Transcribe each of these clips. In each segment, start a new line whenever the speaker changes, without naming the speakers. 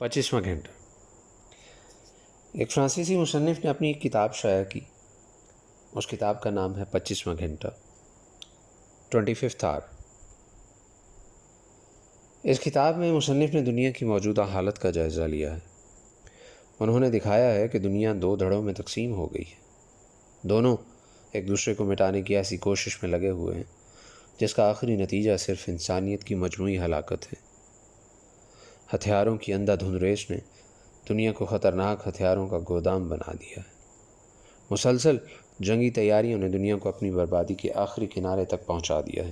25واں گھنٹہ۔ ایک فرانسیسی مصنف نے اپنی ایک کتاب شائع کی، اس کتاب کا نام ہے 25واں گھنٹہ، 25th hour۔ اس کتاب میں مصنف نے دنیا کی موجودہ حالت کا جائزہ لیا ہے۔ انہوں نے دکھایا ہے کہ دنیا دو دھڑوں میں تقسیم ہو گئی ہے، دونوں ایک دوسرے کو مٹانے کی ایسی کوشش میں لگے ہوئے ہیں جس کا آخری نتیجہ صرف انسانیت کی مجموعی ہلاکت ہے۔ ہتھیاروں کی اندھا دھند ریس نے دنیا کو خطرناک ہتھیاروں کا گودام بنا دیا ہے۔ مسلسل جنگی تیاریوں نے دنیا کو اپنی بربادی کے آخری کنارے تک پہنچا دیا ہے۔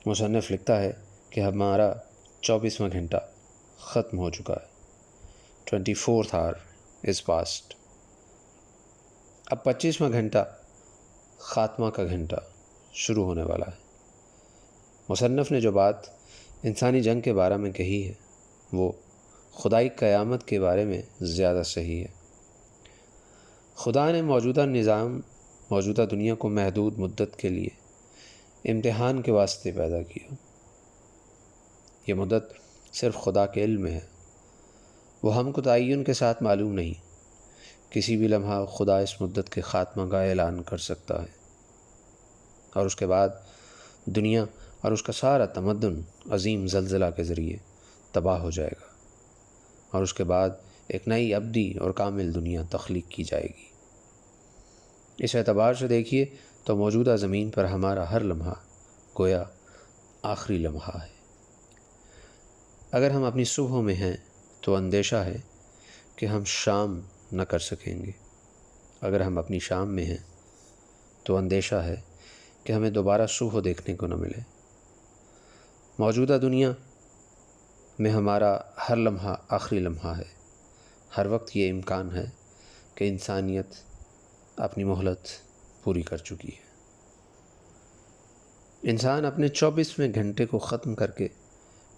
مصنف لکھتا ہے کہ ہمارا 24واں گھنٹہ ختم ہو چکا ہے، 24th hour is past۔ اب 25واں گھنٹہ، خاتمہ کا گھنٹہ شروع ہونے والا ہے۔ مصنف نے جو بات انسانی جنگ کے بارے میں کہی ہے وہ خدائی قیامت کے بارے میں زیادہ صحیح ہے۔ خدا نے موجودہ دنیا کو محدود مدت کے لیے امتحان کے واسطے پیدا کیا۔ یہ مدت صرف خدا کے علم میں ہے، وہ ہم کو تعین کے ساتھ معلوم نہیں۔ کسی بھی لمحہ خدا اس مدت کے خاتمہ کا اعلان کر سکتا ہے، اور اس کے بعد دنیا اور اس کا سارا تمدن عظیم زلزلہ کے ذریعے تباہ ہو جائے گا، اور اس کے بعد ایک نئی ابدی اور کامل دنیا تخلیق کی جائے گی۔ اس اعتبار سے دیکھیے تو موجودہ زمین پر ہمارا ہر لمحہ گویا آخری لمحہ ہے۔ اگر ہم اپنی صبحوں میں ہیں تو اندیشہ ہے کہ ہم شام نہ کر سکیں گے، اگر ہم اپنی شام میں ہیں تو اندیشہ ہے کہ ہمیں دوبارہ صبح دیکھنے کو نہ ملے۔ موجودہ دنیا میں ہمارا ہر لمحہ آخری لمحہ ہے۔ ہر وقت یہ امکان ہے کہ انسانیت اپنی مہلت پوری کر چکی ہے۔ انسان اپنے 24ویں گھنٹے کو ختم کر کے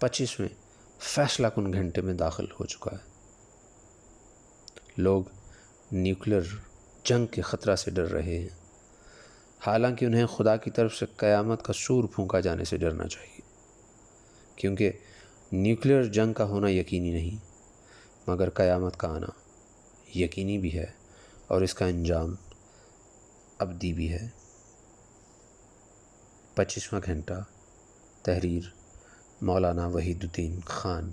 25ویں فیصلہ کن گھنٹے میں داخل ہو چکا ہے۔ لوگ نیوکلیر جنگ کے خطرہ سے ڈر رہے ہیں، حالانکہ انہیں خدا کی طرف سے قیامت کا سور پھونکا جانے سے ڈرنا چاہیے، کیونکہ نیوکلیر جنگ کا ہونا یقینی نہیں، مگر قیامت کا آنا یقینی بھی ہے، اور اس کا انجام ابدی بھی ہے۔ 25واں گھنٹہ، تحریر مولانا وحید الدین خان۔